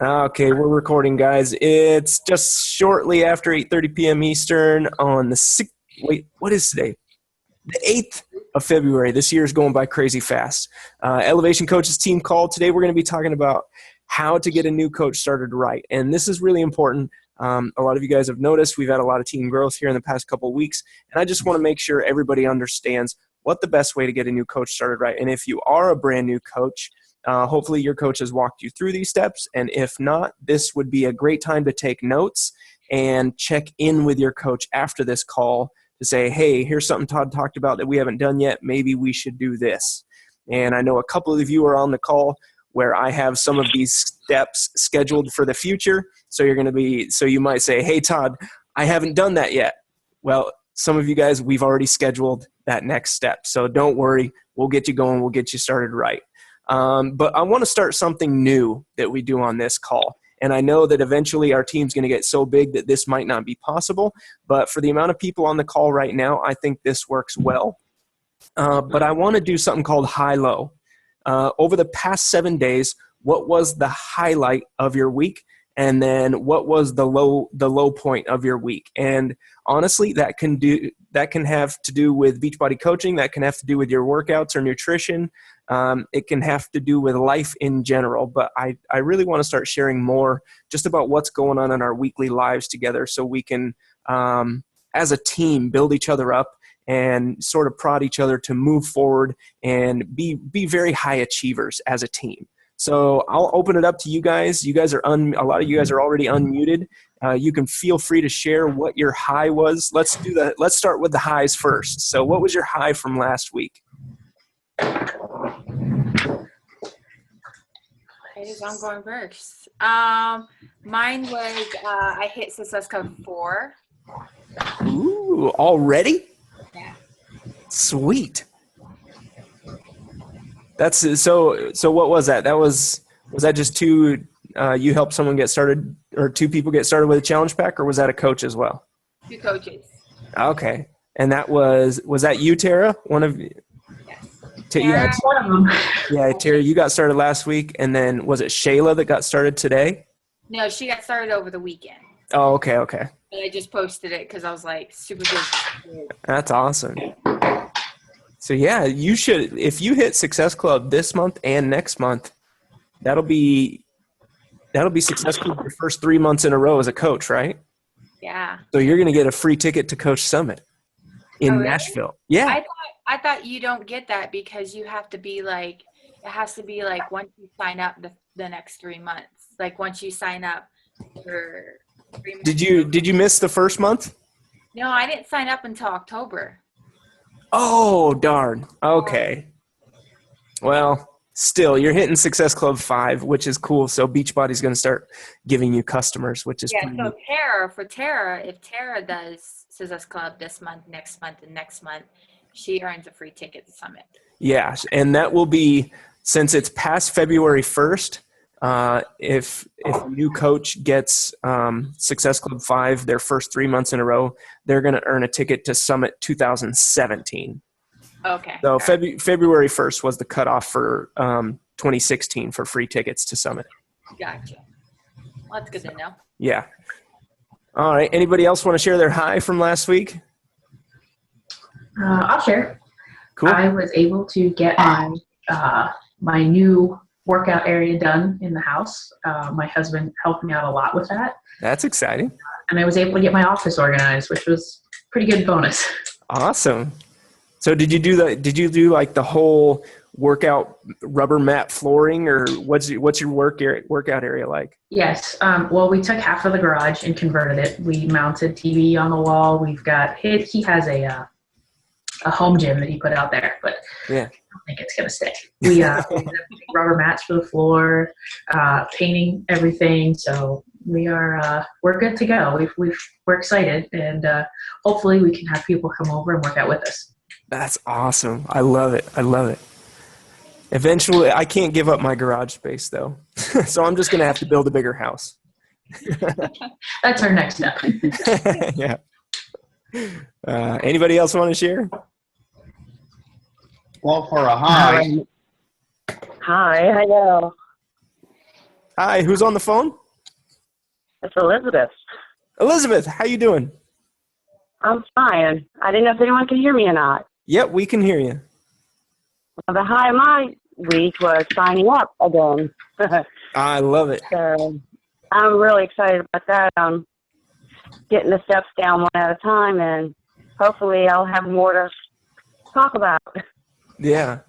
Okay, we're recording, guys. It's just shortly after 8:30 p.m. Eastern on the 6th. Wait, what is today? The 8th of February. This year is going by crazy fast. Elevation Coaches team call. Today we're going to be talking about how to get a new coach started right. And this is really important. A lot of you guys have noticed we've had a lot of team growth here in the past couple of weeks. And I just want to make sure everybody understands what the best way to get a new coach started right. And if you are a brand new coach, hopefully your coach has walked you through these steps, and if not, this would be a great time to take notes and check in with your coach after this call to say, hey, here's something Todd talked about that we haven't done yet. Maybe we should do this. And I know a couple of you are on the call where I have some of these steps scheduled for the future. So you might say, hey, Todd, I haven't done that yet. Well, some of you guys, we've already scheduled that next step. So don't worry, we'll get you going. We'll get you started right. But I want to start something new that we do on this call. And I know that eventually our team's going to get so big that this might not be possible. But for the amount of people on the call right now, I think this works well. But I want to do something called high-low. Over the past 7 days, what was the highlight of your week? And then what was the low point of your week? And honestly, that can have to do with Beachbody coaching. That can have to do with your workouts or nutrition. It can have to do with life in general. But I really want to start sharing more just about what's going on in our weekly lives together, so we can, as a team, build each other up and sort of prod each other to move forward and be very high achievers as a team. So I'll open it up to you guys. You guys are a lot of you guys are already unmuted. You can feel free to share what your high was. Let's start with the highs first. So what was your high from last week? I'm going first. Mine was I hit Success Club 4. Ooh, already? Yeah. Sweet. That's so. What was that? Was that just two? You helped someone get started, or two people get started with a challenge pack, or was that a coach as well? Two coaches. Okay, and that was that you, Tara? One of you? Yes. One of them. Yeah, Tara, you got started last week, and then was it Shayla that got started today? No, she got started over the weekend. Oh, okay. But I just posted it because I was like super busy. That's awesome. So yeah, you should, if you hit Success Club this month and next month, that'll be Success Club your first 3 months in a row as a coach, right? Yeah. So you're going to get a free ticket to Coach Summit in really? Nashville. Yeah. I thought you don't get that because you have to be like, it has to be like once you sign up the next 3 months. Like once you sign up for 3 months. Did you miss the first month? No, I didn't sign up until October. Oh, darn. Okay. Well, still, you're hitting Success Club 5, which is cool. So Beachbody's going to start giving you customers, which is pretty so Tara, if Tara does Success Club this month, next month, and next month, she earns a free ticket to Summit. Yeah, and that will be, since it's past February 1st, if a new coach gets Success Club 5 their first 3 months in a row, they're going to earn a ticket to Summit 2017. Okay. So February 1st was the cutoff for 2016 for free tickets to Summit. Gotcha. Well, that's good to know. Yeah. All right. Anybody else want to share their high from last week? I'll share. Cool. I was able to get my new workout area done in the house. My husband helped me out a lot with that. That's exciting. And I was able to get my office organized, which was pretty good bonus. Awesome. So did you do like the whole workout rubber mat flooring, or what's your workout area like? Yes. Well, we took half of the garage and converted it. We mounted TV on the wall. We've got he has a home gym that he put out there, but yeah, I don't think it's going to stay. We have rubber mats for the floor, painting everything. So we're good to go. We're excited, and hopefully we can have people come over and work out with us. That's awesome. I love it. Eventually, I can't give up my garage space though. So I'm just going to have to build a bigger house. That's our next step. Yeah. Anybody else want to share? Well, for a high. Hi, hello. Hi, who's on the phone? It's Elizabeth. Elizabeth, how you doing? I'm fine. I didn't know if anyone could hear me or not. Yep, we can hear you. Well, the high of my week was signing up again. I love it. So I'm really excited about that. I'm getting the steps down one at a time, and hopefully I'll have more to talk about. Yeah.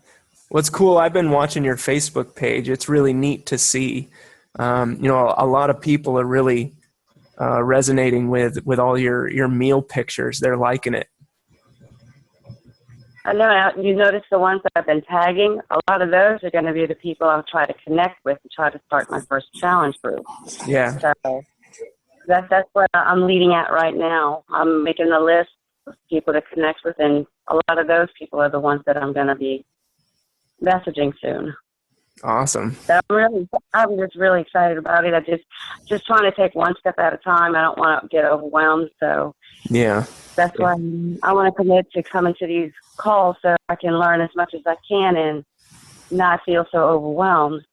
What's cool, I've been watching your Facebook page. It's really neat to see. A lot of people are really resonating with all your meal pictures. They're liking it. I know you notice the ones that I've been tagging. A lot of those are going to be the people I'll try to connect with and try to start my first challenge group. Yeah. So that's what I'm leading at right now. I'm making a list of people to connect with, and a lot of those people are the ones that I'm going to be messaging soon. Awesome. So I'm just really excited about it. I just trying to take one step at a time. I don't want to get overwhelmed, so Yeah. that's why I want to commit to coming to these calls so I can learn as much as I can and not feel so overwhelmed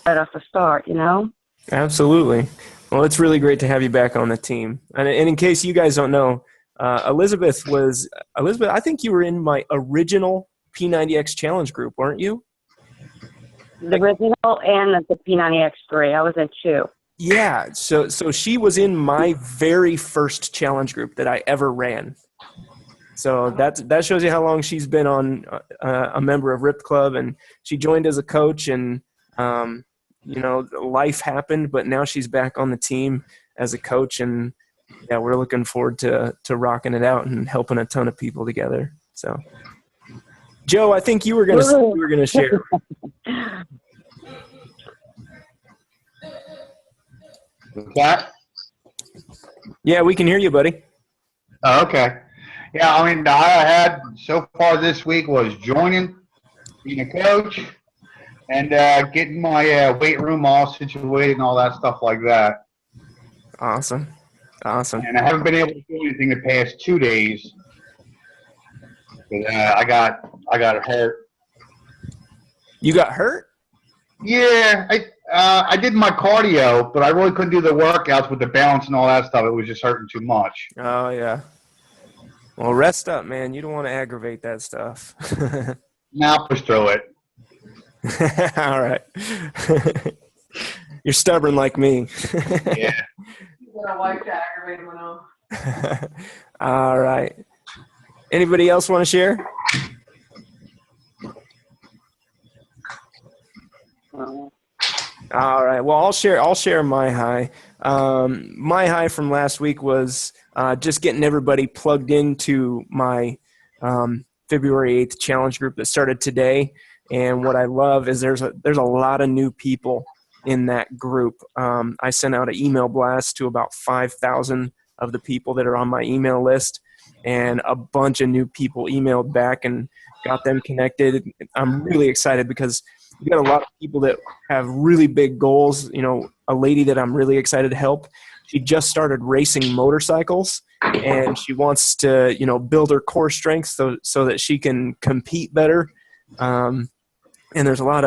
right off the start, you know? Absolutely. Well, it's really great to have you back on the team. And in case you guys don't know, Elizabeth, I think you were in my original P90X challenge group, weren't you? The original and the P90X3. I was in 2. Yeah. So she was in my very first challenge group that I ever ran. So that shows you how long she's been on a member of Rip Club, and she joined as a coach, and life happened, but now she's back on the team as a coach, and yeah, we're looking forward to rocking it out and helping a ton of people together. So, Joe, I think you were gonna share. That? Yeah, we can hear you, buddy. Oh, okay. Yeah, I mean, the high I had so far this week was joining, being a coach, and getting my weight room all situated and all that stuff like that. Awesome. And I haven't been able to do anything the past 2 days. But, I got hurt. You got hurt? Yeah, I did my cardio, but I really couldn't do the workouts with the balance and all that stuff. It was just hurting too much. Oh, yeah. Well, rest up, man. You don't want to aggravate that stuff. Now push through it. All right. You're stubborn like me. Yeah. All right. Anybody else want to share? All right. Well, I'll share my high. My high from last week was just getting everybody plugged into my February 8th challenge group that started today. And what I love is there's a lot of new people in that group. I sent out an email blast to about 5,000 of the people that are on my email list, and a bunch of new people emailed back and got them connected. I'm really excited because we got a lot of people that have really big goals. You know, a lady that I'm really excited to help, she just started racing motorcycles, and she wants to, build her core strength so that she can compete better. And there's a lot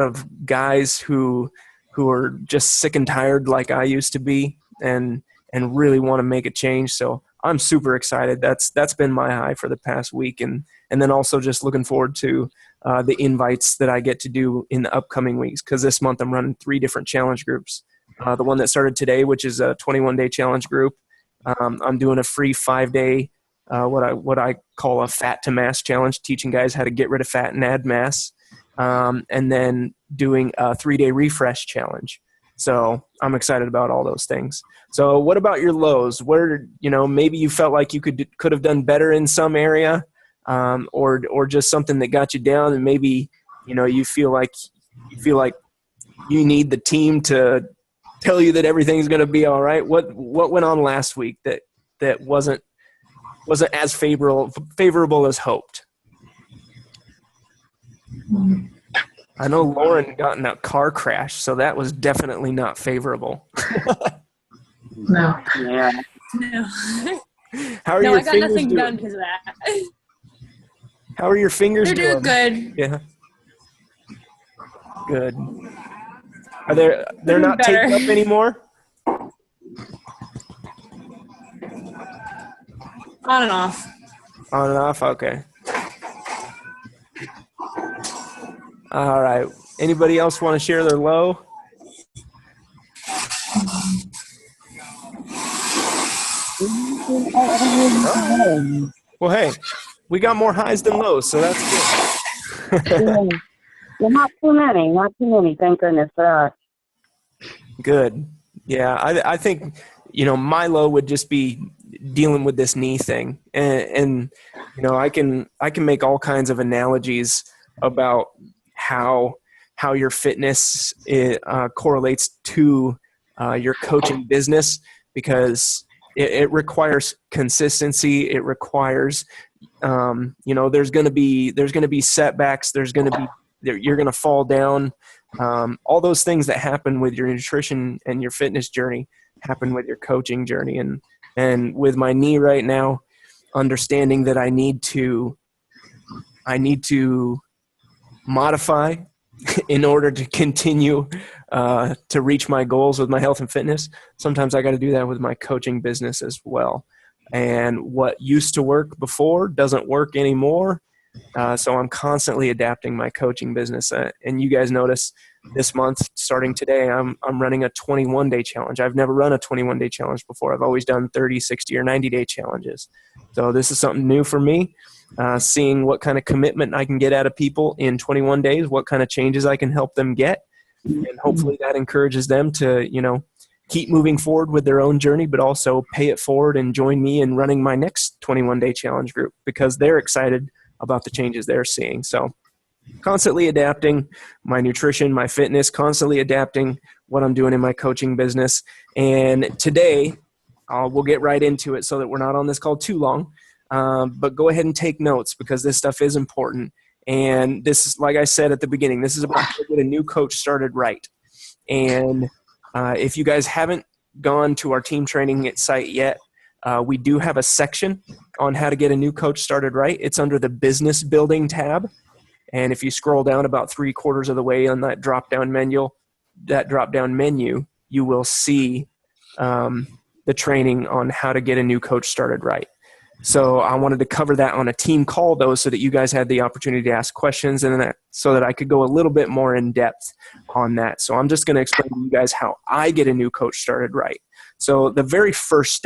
of guys who are just sick and tired like I used to be, and really want to make a change. So I'm super excited. That's been my high for the past week, and then also just looking forward to the invites that I get to do in the upcoming weeks, because this month I'm running 3 different challenge groups. The one that started today, which is a 21-day challenge group. I'm doing a free 5-day what I call a fat to mass challenge, teaching guys how to get rid of fat and add mass, and then doing a 3-day refresh challenge. So I'm excited about all those things. So what about your lows? Where, maybe you felt like you could have done better in some area, or just something that got you down, and maybe, you feel like you need the team to tell you that everything's going to be all right. What went on last week that wasn't as favorable as hoped? I know Lauren got in a car crash, so that was definitely not favorable. No. Yeah. No. How are No, your I got fingers nothing doing? done because of that. How are your fingers They're doing good. Yeah. Good. Are they're not Better. taped up anymore? On and off. On and off? Okay. All right. Anybody else want to share their low? Well, hey, we got more highs than lows, so that's good. Yeah, not too many. Thank goodness for that. Good. Yeah, I think, my low would just be dealing with this knee thing. And I can make all kinds of analogies about how your fitness correlates to your coaching business, because it requires consistency. It requires, there's going to be setbacks. You're going to fall down. All those things that happen with your nutrition and your fitness journey happen with your coaching journey. And with my knee right now, understanding that I need to modify in order to continue to reach my goals with my health and fitness. Sometimes I got to do that with my coaching business as well. And what used to work before doesn't work anymore. So I'm constantly adapting my coaching business. And you guys notice this month, starting today, I'm running a 21-day challenge. I've never run a 21-day challenge before. I've always done 30, 60, or 90-day challenges. So this is something new for me, seeing what kind of commitment I can get out of people in 21 days, what kind of changes I can help them get. And hopefully that encourages them to, keep moving forward with their own journey, but also pay it forward and join me in running my next 21-day challenge group, because they're excited about the changes they're seeing. So constantly adapting my nutrition, my fitness, constantly adapting what I'm doing in my coaching business. And today we'll get right into it so that we're not on this call too long. But go ahead and take notes, because this stuff is important. And this is, like I said at the beginning, this is about how to get a new coach started right. And if you guys haven't gone to our team training site yet, we do have a section on how to get a new coach started right. It's under the business building tab. And if you scroll down about 3/4 of the way on that drop-down menu, you will see the training on how to get a new coach started right. So I wanted to cover that on a team call, though, so that you guys had the opportunity to ask questions, and so that I could go a little bit more in depth on that. So I'm just going to explain to you guys how I get a new coach started right. So the very first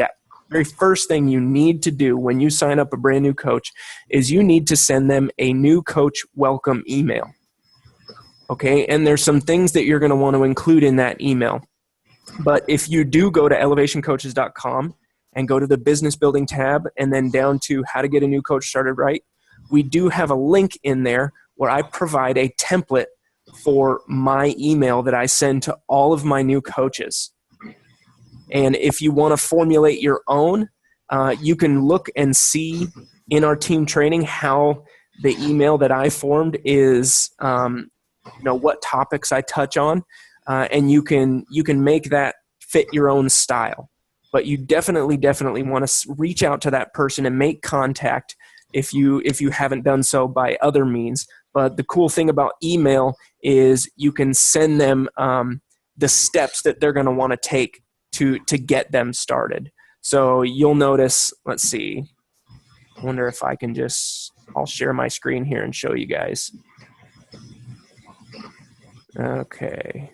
thing you need to do when you sign up a brand new coach is you need to send them a new coach welcome email. Okay, and there's some things that you're going to want to include in that email. But if you do go to elevationcoaches.com and go to the business building tab and then down to how to get a new coach started right, we do have a link in there where I provide a template for my email that I send to all of my new coaches. And if you want to formulate your own, you can look and see in our team training how the email that I formed is, what topics I touch on, and you can make that fit your own style. But you definitely want to reach out to that person and make contact if you haven't done so by other means. But the cool thing about email is you can send them the steps that they're going to want to take to get them started. So you'll notice, let's see, I wonder if I can I'll share my screen here and show you guys. Okay.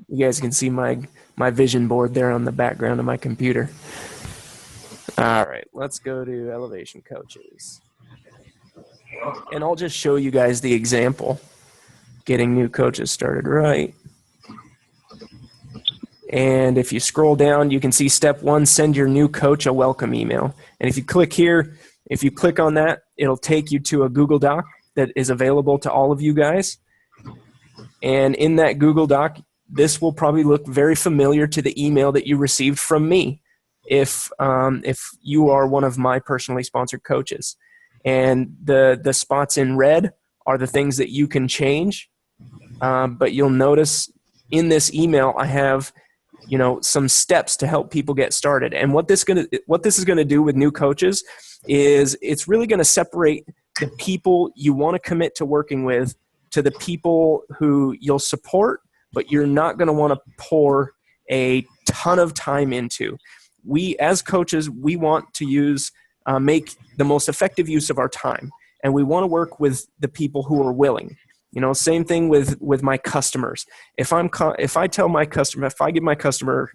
You guys can see my vision board there on the background of my computer. All right, let's go to Elevation Coaches. And I'll just show you guys the example. Getting new coaches started right. And if you scroll down, you can see step 1, send your new coach a welcome email. And if you click here, if you click on that, it'll take you to a Google Doc that is available to all of you guys. And in that Google Doc, this will probably look very familiar to the email that you received from me if you are one of my personally sponsored coaches. And the spots in red are the things that you can change. But you'll notice in this email, I have, some steps to help people get started. And what this is going to do with new coaches is it's really going to separate the people you want to commit to working with to the people who you'll support, but you're not going to want to pour a ton of time into. We, as coaches, we want to make the most effective use of our time, and we want to work with the people who are willing. Same thing with my customers. If I give my customer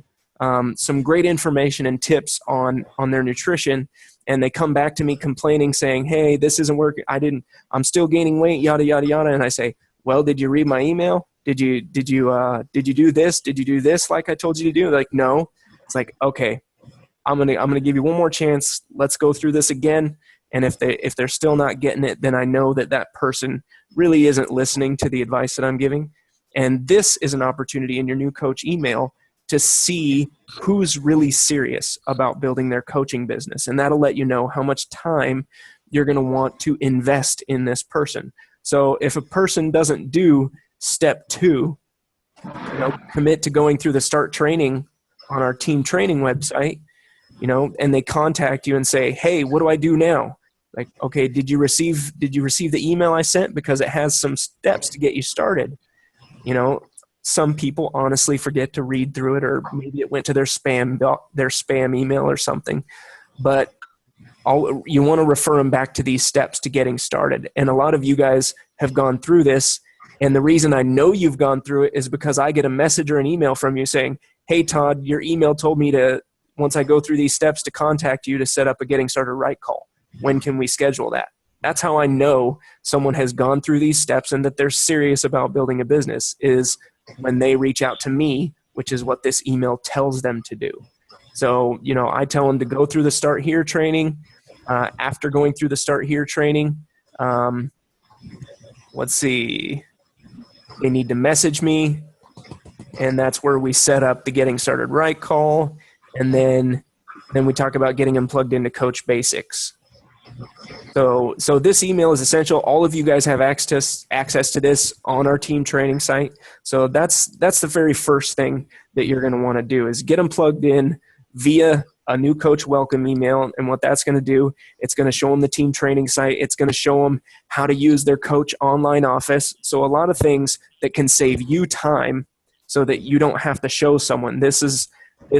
some great information and tips on their nutrition, and they come back to me complaining, saying, "Hey, this isn't working. I'm still gaining weight, yada yada yada," and I say, "Well, did you read my email? Did you do this? Did you do this like I told you to do?" They're like, "No." It's like, okay, I'm gonna give you one more chance. Let's go through this again. And if they're still not getting it, then I know that person really isn't listening to the advice that I'm giving. And this is an opportunity in your new coach email to see who's really serious about building their coaching business. And that'll let you know how much time you're going to want to invest in this person. So if a person doesn't do step 2, commit to going through the start training on our team training website, and they contact you and say, "Hey, what do I do now?" Like, okay, did you receive the email I sent? Because it has some steps to get you started. Some people honestly forget to read through it, or maybe it went to their spam email or something. But you want to refer them back to these steps to getting started. And a lot of you guys have gone through this. And the reason I know you've gone through it is because I get a message or an email from you saying, "Hey, Todd, your email told me to, once I go through these steps, to contact you to set up a Getting Started Right call. When can we schedule that?" That's how I know someone has gone through these steps and that they're serious about building a business, is when they reach out to me, which is what this email tells them to do. So, I tell them to go through the Start Here training. After going through the Start Here training, let's see, they need to message me, and that's where we set up the Getting Started Right call. And then we talk about getting them plugged into Coach Basics. So this email is essential. All of you guys have access to this on our team training site. So that's the very first thing that you're going to want to do, is get them plugged in via a new coach welcome email. And what that's going to do, it's going to show them the team training site. It's going to show them how to use their coach online office. So a lot of things that can save you time so that you don't have to show someone. This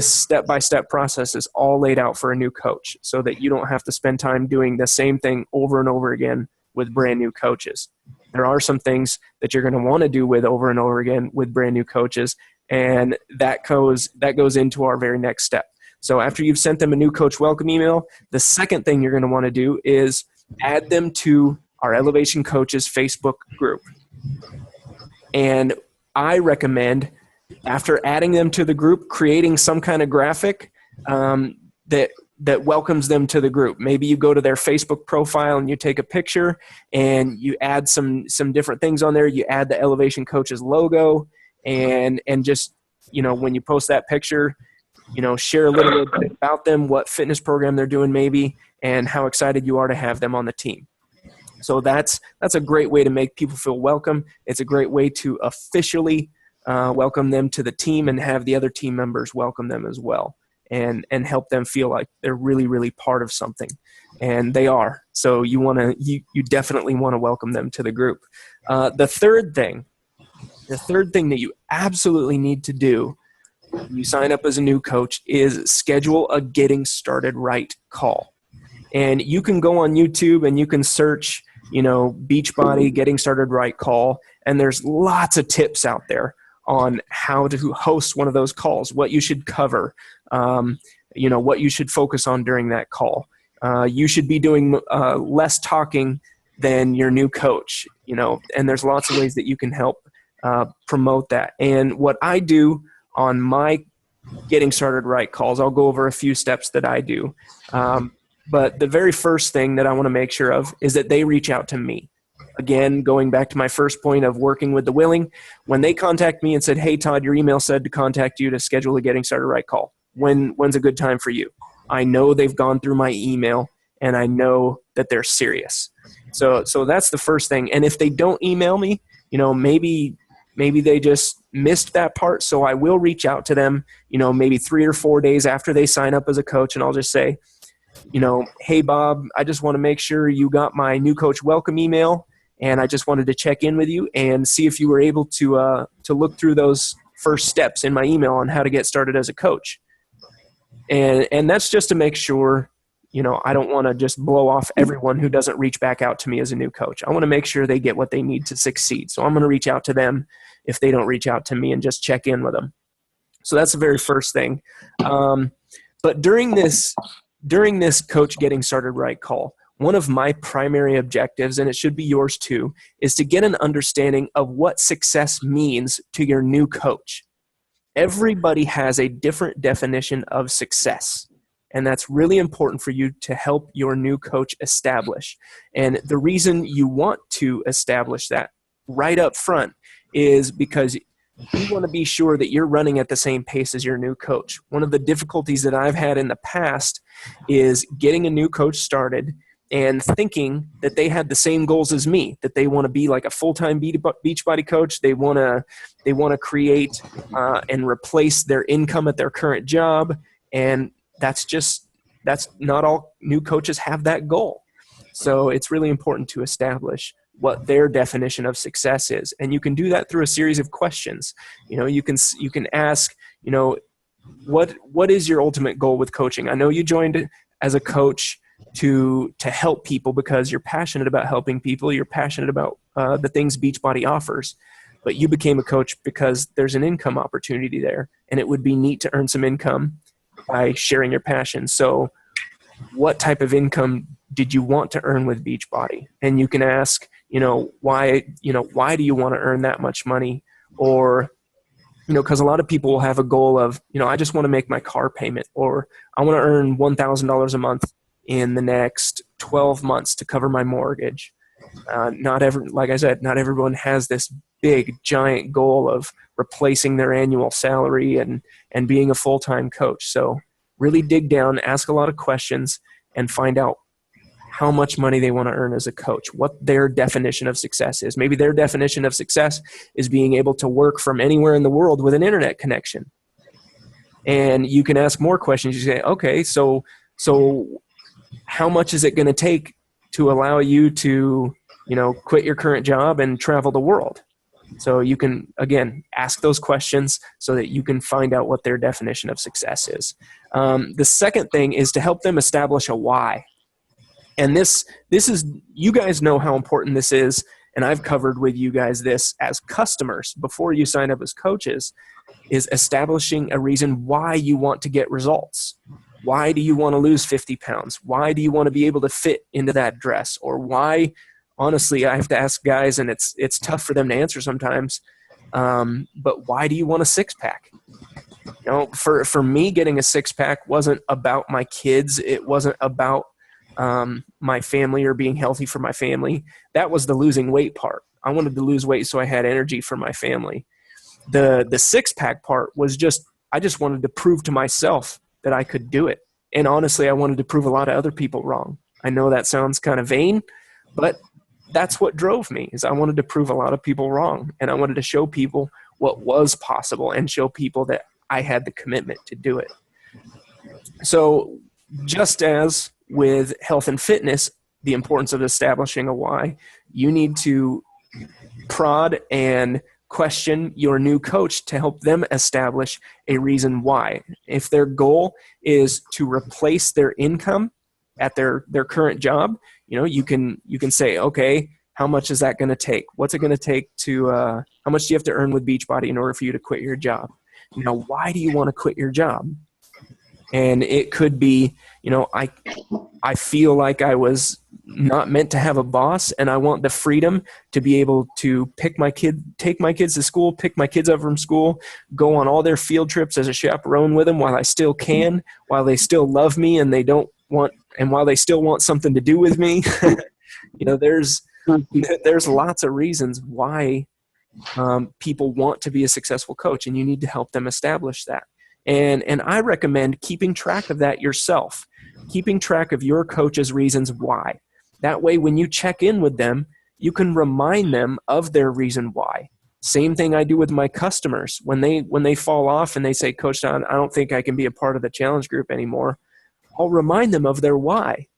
step-by-step process is all laid out for a new coach so that you don't have to spend time doing the same thing over and over again with brand new coaches. There are some things that you're going to want to do with over and over again with brand new coaches, and that goes into our very next step. So after you've sent them a new coach welcome email, the second thing you're going to want to do is add them to our Elevation Coaches Facebook group. And I recommend, after adding them to the group, creating some kind of graphic that welcomes them to the group. Maybe you go to their Facebook profile and you take a picture and you add some different things on there. You add the Elevation Coaches logo, and just, when you post that picture, share a little bit about them, what fitness program they're doing maybe, and how excited you are to have them on the team. So that's a great way to make people feel welcome. It's a great way to officially welcome them to the team and have the other team members welcome them as well, and help them feel like they're really, really part of something. And they are. So you definitely want to welcome them to the group. The third thing that you absolutely need to do when you sign up as a new coach is schedule a Getting Started Right call. And you can go on YouTube and you can search, Beachbody Getting Started Right call, and there's lots of tips out there on how to host one of those calls, what you should cover, what you should focus on during that call. You should be doing less talking than your new coach, and there's lots of ways that you can help promote that. And what I do on my Getting Started Right calls, I'll go over a few steps that I do. But the very first thing that I want to make sure of is that they reach out to me. Again, going back to my first point of working with the willing, when they contact me and said, "Hey, Todd, your email said to contact you to schedule a Getting Started Right call. When's a good time for you?" I know they've gone through my email, and I know that they're serious. So that's the first thing. And if they don't email me, maybe they just missed that part. So I will reach out to them, maybe 3 or 4 days after they sign up as a coach, and I'll just say, "Hey, Bob, I just want to make sure you got my new coach welcome email, And I just wanted to check in with you and see if you were able to look through those first steps in my email on how to get started as a coach. And that's just to make sure, I don't want to just blow off everyone who doesn't reach back out to me as a new coach. I want to make sure they get what they need to succeed. So I'm going to reach out to them if they don't reach out to me and just check in with them. So that's the very first thing. But during this Coach Getting Started Right call, one of my primary objectives, and it should be yours too, is to get an understanding of what success means to your new coach. Everybody has a different definition of success, and that's really important for you to help your new coach establish. And the reason you want to establish that right up front is because you want to be sure that you're running at the same pace as your new coach. One of the difficulties that I've had in the past is getting a new coach started and thinking that they had the same goals as me, that they want to be like a full-time Beachbody coach. They want to create and replace their income at their current job. And that's not all new coaches have that goal. So it's really important to establish what their definition of success is. And you can do that through a series of questions. You can ask, what is your ultimate goal with coaching? I know you joined as a coach to help people because you're passionate about helping people. You're passionate about the things Beachbody offers, but you became a coach because there's an income opportunity there, and it would be neat to earn some income by sharing your passion. So what type of income did you want to earn with Beachbody? And you can ask, why do you want to earn that much money? Or, because a lot of people will have a goal of, I just want to make my car payment, or I want to earn $1,000 a month in the next 12 months to cover my mortgage. Like I said, not everyone has this big, giant goal of replacing their annual salary and being a full-time coach. So really dig down, ask a lot of questions, and find out how much money they want to earn as a coach, what their definition of success is. Maybe their definition of success is being able to work from anywhere in the world with an internet connection. And you can ask more questions. You say, okay, so how much is it going to take to allow you to, quit your current job and travel the world? So you can, again, ask those questions so that you can find out what their definition of success is. The second thing is to help them establish a why. And this is, you guys know how important this is, and I've covered with you guys this as customers before you sign up as coaches, is establishing a reason why you want to get results. Why do you want to lose 50 pounds? Why do you want to be able to fit into that dress? Or why, honestly, I have to ask guys, and it's tough for them to answer sometimes, but why do you want a six-pack? For me, getting a six-pack wasn't about my kids. It wasn't about my family or being healthy for my family. That was the losing weight part. I wanted to lose weight so I had energy for my family. The six-pack part was I just wanted to prove to myself that I could do it. And honestly, I wanted to prove a lot of other people wrong. I know that sounds kind of vain, but that's what drove me, is I wanted to prove a lot of people wrong. And I wanted to show people what was possible and show people that I had the commitment to do it. So just as with health and fitness, the importance of establishing a why, you need to prod and question your new coach to help them establish a reason why. If their goal is to replace their income at their current job, you can say, okay, how much is that going to take? What's it going to take to, how much do you have to earn with Beachbody in order for you to quit your job? Why do you want to quit your job? And it could be, I feel like I was not meant to have a boss, and I want the freedom to be able to take my kids to school, pick my kids up from school, go on all their field trips as a chaperone with them while I still can, while they still love me and while they still want something to do with me. There's lots of reasons why people want to be a successful coach, and you need to help them establish that. And I recommend keeping track of that yourself, keeping track of your coach's reasons why. That way, when you check in with them, you can remind them of their reason why. Same thing I do with my customers. When they fall off and they say, Coach Don, I don't think I can be a part of the challenge group anymore, I'll remind them of their why.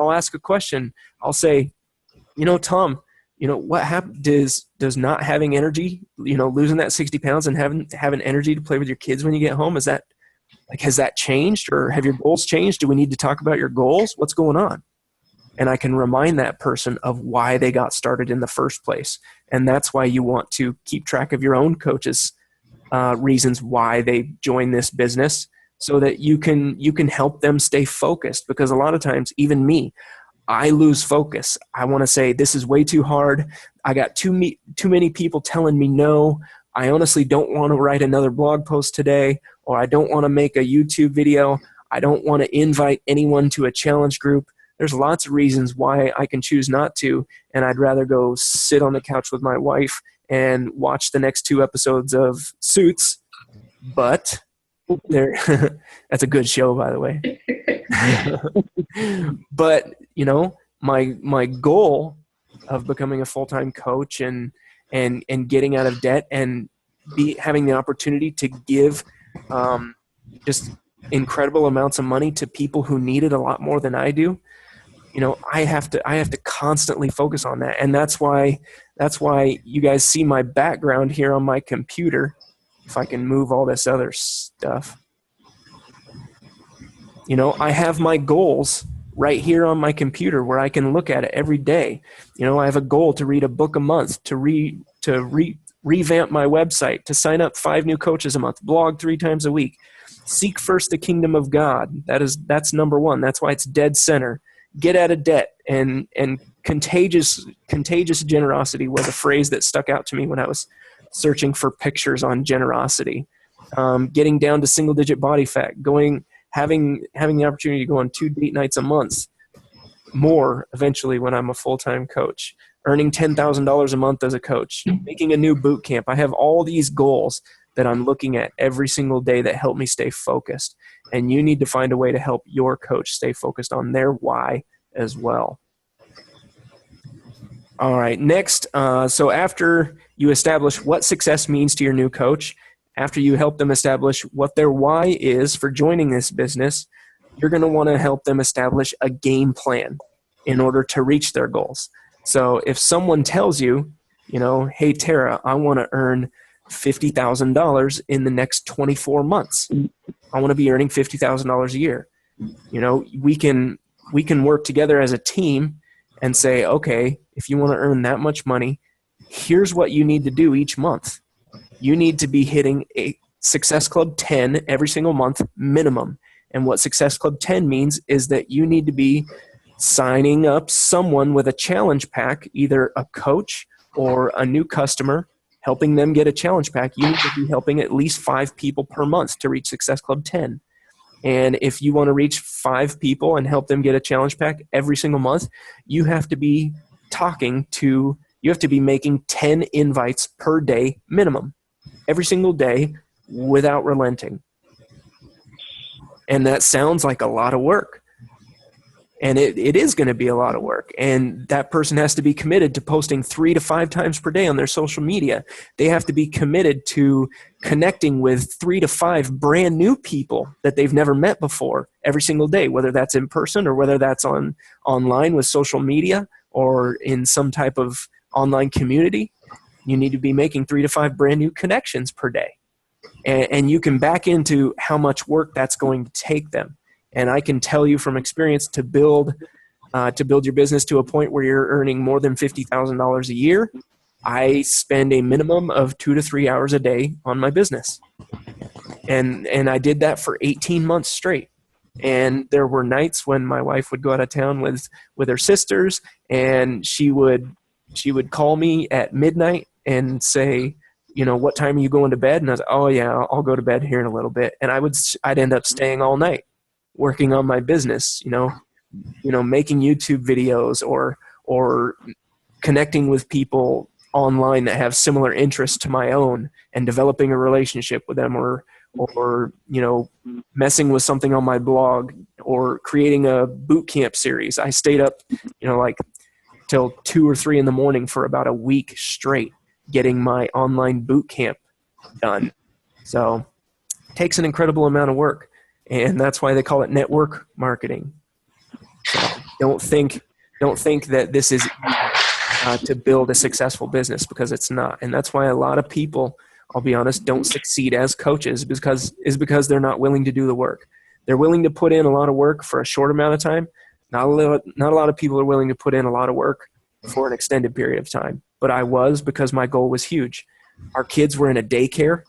I'll ask a question. I'll say, Tom, what happened does not having energy, losing that 60 pounds and having energy to play with your kids when you get home, has that changed, or have your goals changed? Do we need to talk about your goals? What's going on? And I can remind that person of why they got started in the first place. And that's why you want to keep track of your own coaches' reasons why they joined this business, so that you can help them stay focused. Because a lot of times, even me, I lose focus. I want to say, this is way too hard. I got too many people telling me no. I honestly don't want to write another blog post today, or I don't want to make a YouTube video. I don't want to invite anyone to a challenge group. There's lots of reasons why I can choose not to, and I'd rather go sit on the couch with my wife and watch the next 2 episodes of Suits. But that's a good show, by the way. But my goal of becoming a full-time coach and getting out of debt and having the opportunity to give just incredible amounts of money to people who need it a lot more than I do. I have to constantly focus on that. And that's why you guys see my background here on my computer. If I can move all this other stuff, I have my goals right here on my computer where I can look at it every day. I have a goal to read a book a month, to revamp my website, to sign up 5 new coaches a month, blog 3 times a week, seek first the kingdom of God. That's number 1. That's why it's dead center. Get out of debt, and contagious generosity was a phrase that stuck out to me when I was searching for pictures on generosity. Getting down to single-digit body fat, having the opportunity to go on 2 date nights a month, more eventually when I'm a full-time coach, earning $10,000 a month as a coach, making a new boot camp. I have all these goals that I'm looking at every single day that help me stay focused. And you need to find a way to help your coach stay focused on their why as well. All right, next, so after you establish what success means to your new coach, after you help them establish what their why is for joining this business, you're going to want to help them establish a game plan in order to reach their goals. So if someone tells you, hey, Tara, I want to earn $50,000 in the next 24 months. I want to be earning $50,000 a year. We can work together as a team and say, okay, if you want to earn that much money, here's what you need to do each month. You need to be hitting a Success Club 10 every single month minimum. And what Success Club 10 means is that you need to be signing up someone with a challenge pack, either a coach or a new customer, helping them get a challenge pack. You need to be helping at least 5 people per month to reach Success Club 10. And if you want to reach 5 people and help them get a challenge pack every single month, you have to be making 10 invites per day minimum, every single day without relenting. And that sounds like a lot of work. And it is going to be a lot of work. And that person has to be committed to posting 3 to 5 times per day on their social media. They have to be committed to connecting with 3 to 5 brand new people that they've never met before every single day, whether that's in person or whether that's online with social media or in some type of online community. You need to be making 3 to 5 brand new connections per day. And you can back into how much work that's going to take them. And I can tell you from experience, to build your business to a point where you're earning more than $50,000 a year, I spend a minimum of 2 to 3 hours a day on my business. And I did that for 18 months straight. And there were nights when my wife would go out of town with her sisters, and she would call me at midnight and say, what time are you going to bed? And I was like, oh yeah, I'll go to bed here in a little bit. And I'd end up staying all night working on my business, making YouTube videos or connecting with people online that have similar interests to my own and developing a relationship with them, or messing with something on my blog or creating a boot camp series. I stayed up, till 2 or 3 in the morning for about a week straight getting my online boot camp done. So it takes an incredible amount of work. And that's why they call it network marketing. So don't think that this is to build a successful business, because it's not. And that's why a lot of people, I'll be honest, don't succeed as coaches because they're not willing to do the work. They're willing to put in a lot of work for a short amount of time. Not a lot of people are willing to put in a lot of work for an extended period of time. But I was, because my goal was huge. Our kids were in a daycare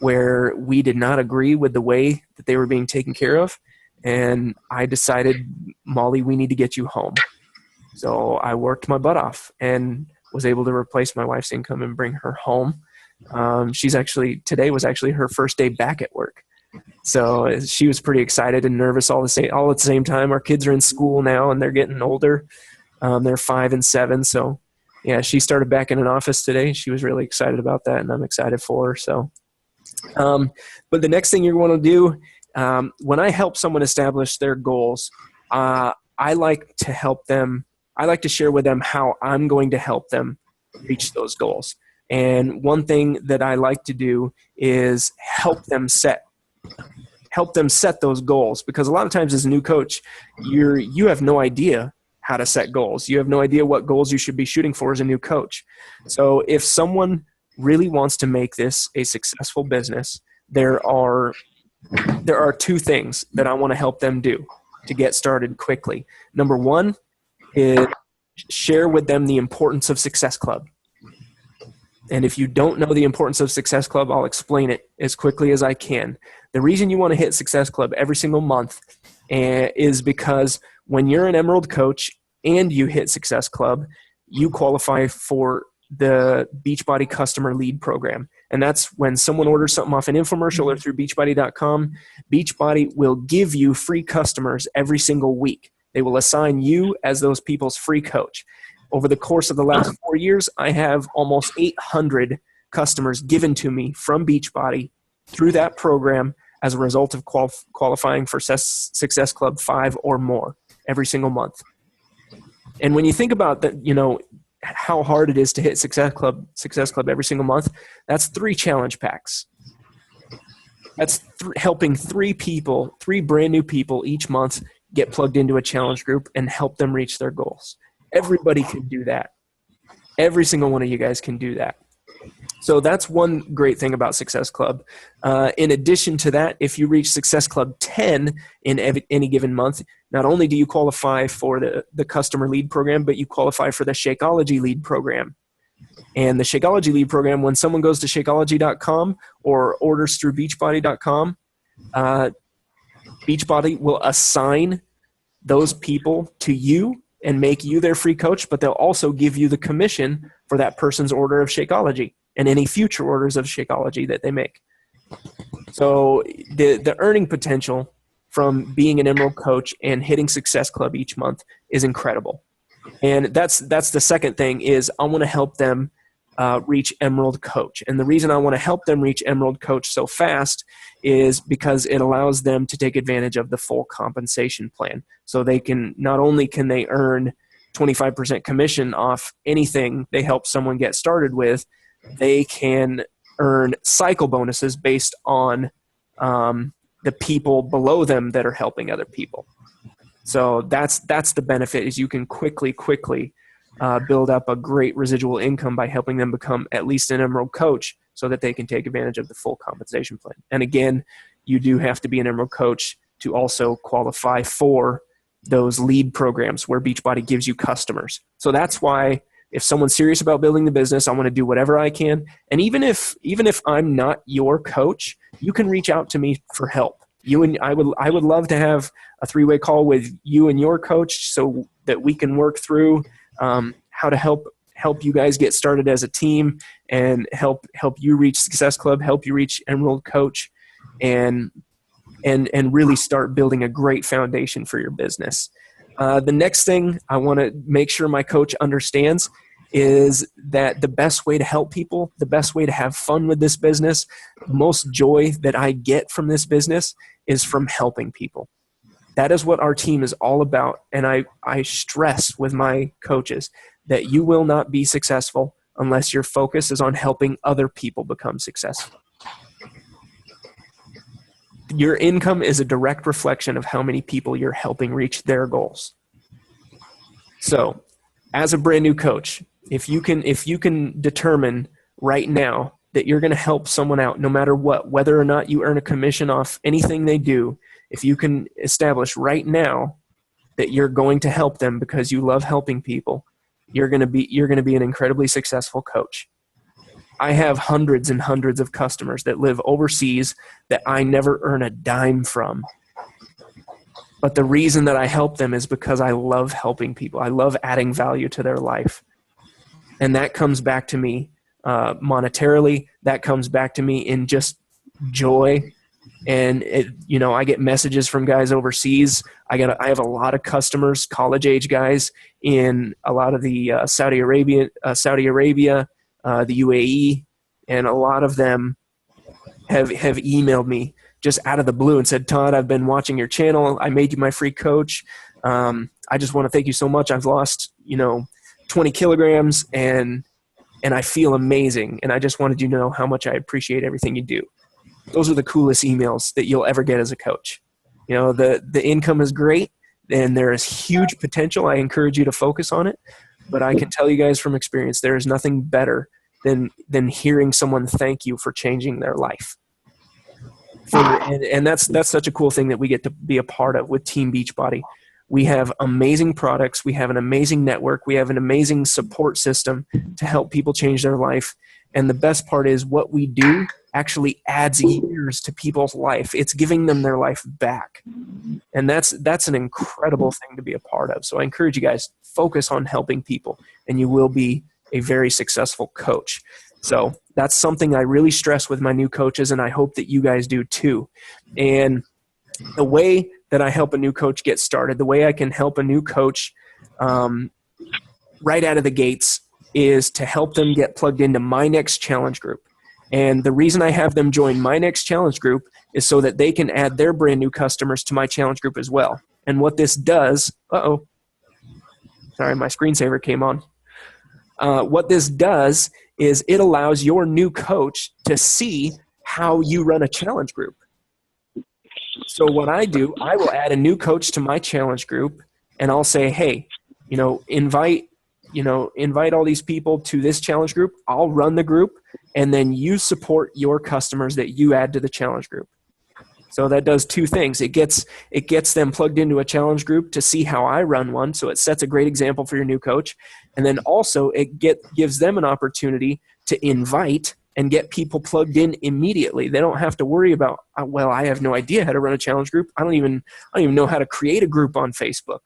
where we did not agree with the way that they were being taken care of. And I decided, Molly, we need to get you home. So I worked my butt off and was able to replace my wife's income and bring her home. Today was actually her first day back at work. So she was pretty excited and nervous all at the same time. Our kids are in school now and they're getting older. They're 5 and 7. So yeah, she started back in an office today. She was really excited about that, and I'm excited for her. So, but the next thing you're going to do, when I help someone establish their goals, I like to help them. I like to share with them how I'm going to help them reach those goals. And one thing that I like to do is help them set those goals, because a lot of times as a new coach, you have no idea how to set goals. You have no idea what goals you should be shooting for as a new coach. So if someone really wants to make this a successful business, there are 2 things that I want to help them do to get started quickly. Number 1 is share with them the importance of Success Club. And if you don't know the importance of Success Club, I'll explain it as quickly as I can. The reason you want to hit Success Club every single month is because when you're an Emerald coach and you hit Success Club, you qualify for the Beachbody Customer Lead Program. And that's when someone orders something off an infomercial or through Beachbody.com, Beachbody will give you free customers every single week. They will assign you as those people's free coach. Over the course of the last 4 years, I have almost 800 customers given to me from Beachbody through that program as a result of qualifying for Success Club 5 or more every single month. And when you think about that, how hard it is to hit Success Club every single month, that's 3 challenge packs. That's helping 3 brand new people each month get plugged into a challenge group and help them reach their goals. Everybody can do that. Every single one of you guys can do that. So that's one great thing about Success Club. In addition to that, if you reach Success Club 10 in any given month, not only do you qualify for the Customer Lead Program, but you qualify for the Shakeology Lead Program. And the Shakeology Lead Program, when someone goes to Shakeology.com or orders through Beachbody.com, Beachbody will assign those people to you and make you their free coach, but they'll also give you the commission for that person's order of Shakeology and any future orders of Shakeology that they make. So the earning potential from being an Emerald coach and hitting Success Club each month is incredible. And that's the second thing is I want to help them reach Emerald coach. And the reason I want to help them reach Emerald coach so fast is because it allows them to take advantage of the full compensation plan. So they can, not only can they earn 25% commission off anything they help someone get started with, they can earn cycle bonuses based on the people below them that are helping other people. So that's the benefit, is you can quickly build up a great residual income by helping them become at least an Emerald coach so that they can take advantage of the full compensation plan. And again, you do have to be an Emerald coach to also qualify for those lead programs where Beachbody gives you customers. So that's why if someone's serious about building the business, I want to do whatever I can. And even if I'm not your coach, you can reach out to me for help. I would love to have a 3-way call with you and your coach so that we can work through how to help you guys get started as a team and help you reach Success Club, help you reach Emerald coach, and really start building a great foundation for your business. The next thing I want to make sure my coach understands is that the best way to help people, the best way to have fun with this business, the most joy that I get from this business is from helping people. That is what our team is all about. And I stress with my coaches that you will not be successful unless your focus is on helping other people become successful. Your income is a direct reflection of how many people you're helping reach their goals. So as a brand new coach, if you can determine right now that you're going to help someone out no matter what, whether or not you earn a commission off anything they do, if you can establish right now that you're going to help them because you love helping people, you're going to be an incredibly successful coach. I have hundreds and hundreds of customers that live overseas that I never earn a dime from. But the reason that I help them is because I love helping people. I love adding value to their life. And that comes back to me monetarily. That comes back to me in just joy. And I get messages from guys overseas. I have a lot of customers, college age guys in a lot of the Saudi Arabia, the UAE, and a lot of them have emailed me just out of the blue and said, Todd, I've been watching your channel. I made you my free coach. I just want to thank you so much. I've lost 20 kilograms and I feel amazing. And I just wanted you to know how much I appreciate everything you do. Those are the coolest emails that you'll ever get as a coach. The income is great and there is huge potential. I encourage you to focus on it, but I can tell you guys from experience, there is nothing better than hearing someone thank you for changing their life. And that's such a cool thing that we get to be a part of with Team Beachbody. We have amazing products. We have an amazing network. We have an amazing support system to help people change their life. And the best part is what we do actually adds years to people's life. It's giving them their life back. And that's an incredible thing to be a part of. So I encourage you guys, focus on helping people and you will be a very successful coach. So that's something I really stress with my new coaches, and I hope that you guys do too. And the way that I help a new coach get started, the way I can help a new coach right out of the gates is to help them get plugged into My Next Challenge Group. And the reason I have them join My Next Challenge Group is so that they can add their brand new customers to my challenge group as well. And what this does, sorry, my screensaver came on. What this does is it allows your new coach to see how you run a challenge group. So what I do, I will add a new coach to my challenge group and I'll say, hey, invite all these people to this challenge group. I'll run the group and then you support your customers that you add to the challenge group. So that does two things. It gets them plugged into a challenge group to see how I run one. So it sets a great example for your new coach. And then also it gives them an opportunity to invite and get people plugged in immediately. They don't have to worry about, well, I have no idea how to run a challenge group. I don't even know how to create a group on Facebook.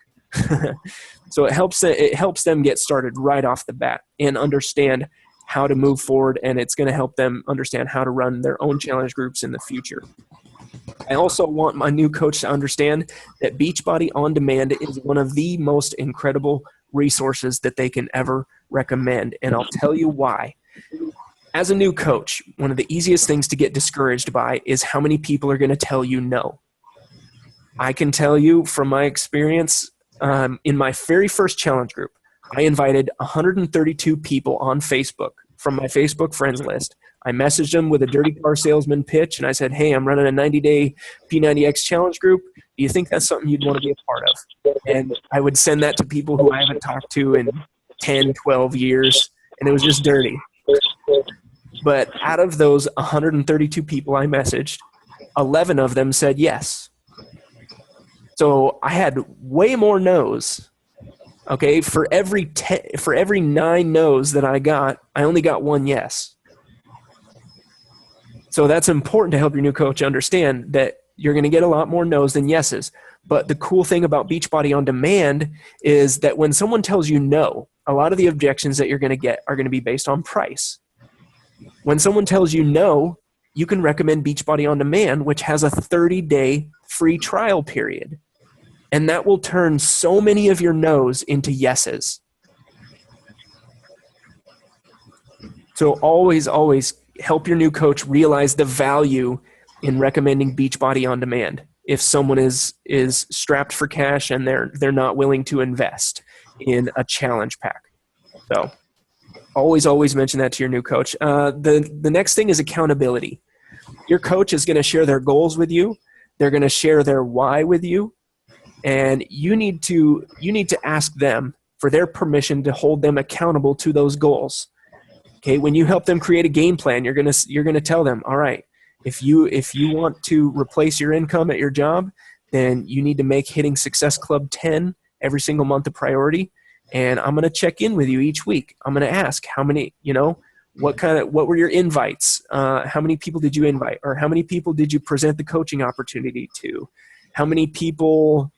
So it helps them get started right off the bat and understand how to move forward. And it's going to help them understand how to run their own challenge groups in the future. I also want my new coach to understand that Beachbody On Demand is one of the most incredible resources that they can ever recommend. And I'll tell you why. As a new coach, one of the easiest things to get discouraged by is how many people are going to tell you no. I can tell you from my experience, in my very first challenge group, I invited 132 people on Facebook from my Facebook friends list. I messaged them with a dirty car salesman pitch, and I said, hey, I'm running a 90-day P90X challenge group. Do you think that's something you'd want to be a part of? And I would send that to people who I haven't talked to in 10, 12 years, and it was just dirty. But out of those 132 people I messaged, 11 of them said yes. So I had way more no's. Okay, for every 9 no's that I got, I only got 1 yes. So that's important to help your new coach understand that you're going to get a lot more no's than yeses. But the cool thing about Beachbody On Demand is that when someone tells you no, a lot of the objections that you're going to get are going to be based on price. When someone tells you no, you can recommend Beachbody On Demand, which has a 30-day free trial period. And that will turn so many of your no's into yeses. So always, always help your new coach realize the value in recommending Beachbody On Demand if someone is strapped for cash and they're not willing to invest in a challenge pack. So always mention that to your new coach. The next thing is accountability. Your coach is going to share their goals with you. They're going to share their why with you. And you need to ask them, for their permission to hold them accountable to those goals. Okay, when you help them create a game plan, you're gonna tell them, all right, if you want to replace your income at your job, then you need to make hitting Success Club 10 every single month a priority. And I'm gonna check in with you each week. I'm gonna ask how many, what were your invites? How many people did you invite? Or how many people did you present the coaching opportunity to? How many times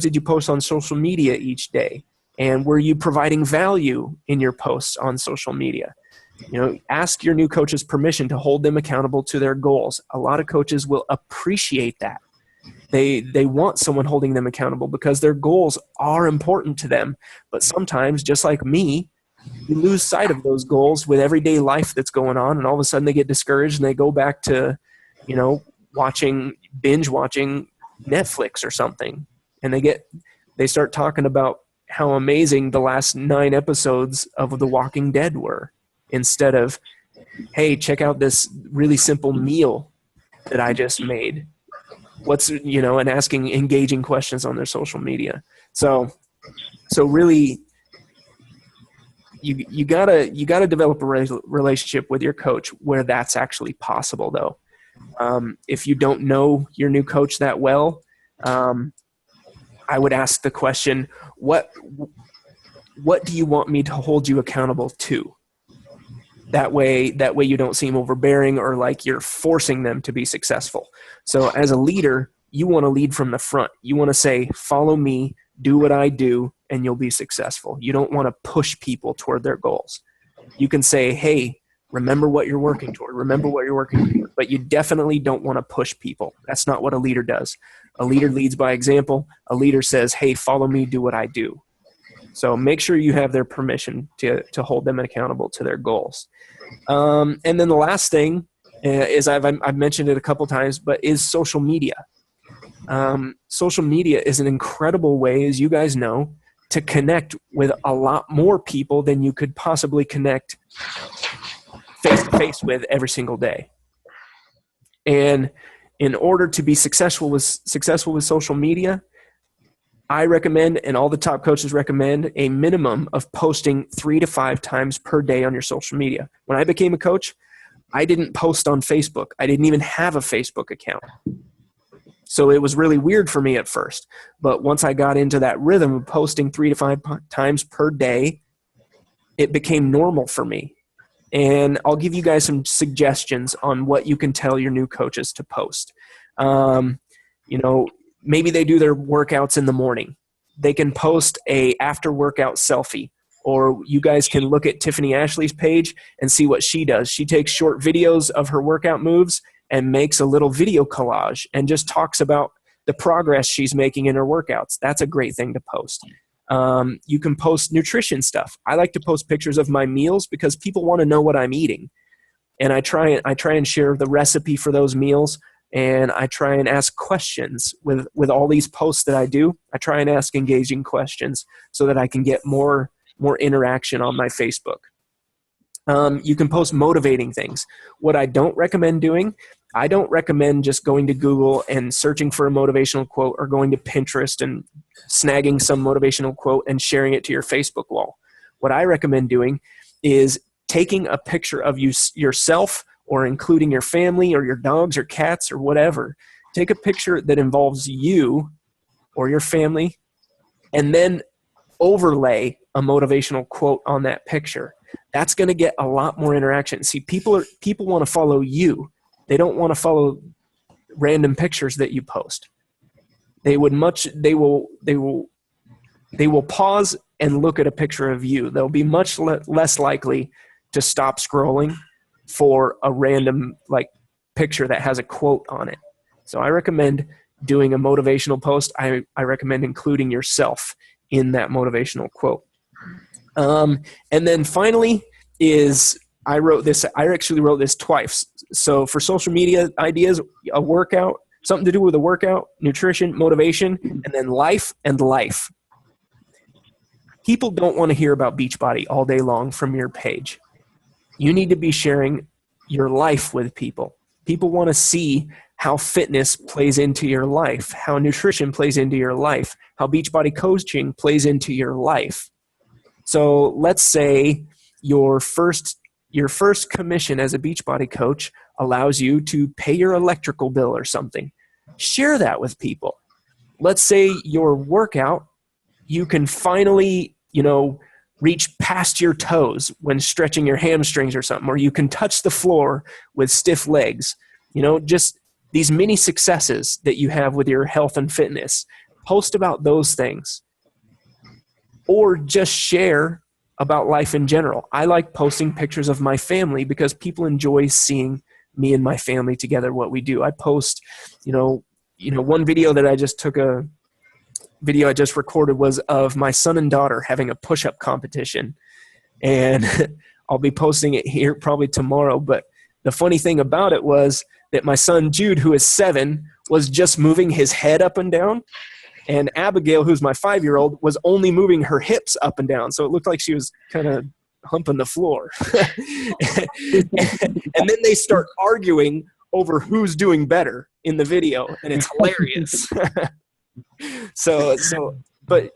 did you post on social media each day? And were you providing value in your posts on social media? Ask your new coaches permission to hold them accountable to their goals. A lot of coaches will appreciate that. They want someone holding them accountable because their goals are important to them. But sometimes, just like me, you lose sight of those goals with everyday life that's going on, and all of a sudden they get discouraged and they go back to, binge watching Netflix or something. And they start talking about how amazing the last 9 episodes of The Walking Dead were, instead of, hey, check out this really simple meal that I just made. And asking engaging questions on their social media. So really, you gotta develop a relationship with your coach where that's actually possible, though. If you don't know your new coach that well, I would ask the question, what do you want me to hold you accountable to? That way you don't seem overbearing or like you're forcing them to be successful. So as a leader, you want to lead from the front. You want to say, follow me, do what I do, and you'll be successful. You don't want to push people toward their goals. You can say, hey, remember what you're working toward. But you definitely don't want to push people. That's not what a leader does. A leader leads by example. A leader says, hey, follow me, do what I do. So make sure you have their permission to hold them accountable to their goals. And then the last thing is I've mentioned it a couple times, but is social media. Social media is an incredible way, as you guys know, to connect with a lot more people than you could possibly connect face-to-face with every single day. And in order to be successful with social media, I recommend, and all the top coaches recommend, a minimum of posting 3 to 5 times per day on your social media. When I became a coach, I didn't post on Facebook. I didn't even have a Facebook account. So it was really weird for me at first. But once I got into that rhythm of posting 3 to 5 times per day, it became normal for me. And I'll give you guys some suggestions on what you can tell your new coaches to post. Maybe they do their workouts in the morning. They can post a after workout selfie, or you guys can look at Tiffany Ashley's page and see what she does. She takes short videos of her workout moves and makes a little video collage and just talks about the progress she's making in her workouts. That's a great thing to post. You can post nutrition stuff. I like to post pictures of my meals because people want to know what I'm eating. And I try and share the recipe for those meals. And I try and ask questions with all these posts that I do. I try and ask engaging questions so that I can get more interaction on my Facebook. You can post motivating things. What I don't recommend doing, I don't recommend just going to Google and searching for a motivational quote, or going to Pinterest and snagging some motivational quote and sharing it to your Facebook wall. What I recommend doing is taking a picture of yourself, or including your family or your dogs or cats or whatever. Take a picture that involves you or your family, and then overlay a motivational quote on that picture. That's going to get a lot more interaction. See, people want to follow you. They don't want to follow random pictures that you post. They will pause and look at a picture of you. They'll be much less likely to stop scrolling for a random picture that has a quote on it. So I recommend doing a motivational post. I recommend including yourself in that motivational quote. And then finally is I actually wrote this twice. So for social media ideas, a workout, something to do with a workout, nutrition, motivation, and then life and life. People don't want to hear about Beachbody all day long from your page. You need to be sharing your life with people. People want to see how fitness plays into your life, how nutrition plays into your life, how Beachbody coaching plays into your life. So let's say your first commission as a Beachbody coach allows you to pay your electrical bill or something. Share that with people. Let's say your workout, you can finally, reach past your toes when stretching your hamstrings or something, or you can touch the floor with stiff legs. Just these mini successes that you have with your health and fitness. Post about those things. Or just share about life in general. I like posting pictures of my family because people enjoy seeing me and my family together, what we do. I post, one video that I just took a video I just recorded was of my son and daughter having a push-up competition. And I'll be posting it here probably tomorrow. But the funny thing about it was that my son Jude, who is 7, was just moving his head up and down. And Abigail, who's my 5-year-old, was only moving her hips up and down. So it looked like she was kind of humping the floor. And then they start arguing over who's doing better in the video. And it's hilarious. But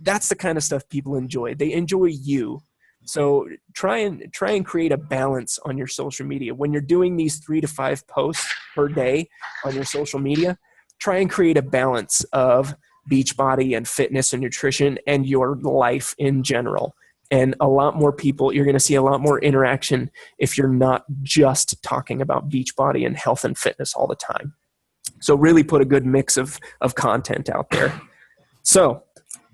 that's the kind of stuff people enjoy. They enjoy you. So try and create a balance on your social media. When you're doing these 3 to 5 posts per day on your social media, try and create a balance of Beachbody and fitness and nutrition and your life in general. And a lot more people, you're going to see a lot more interaction if you're not just talking about Beachbody and health and fitness all the time. So really put a good mix of content out there. So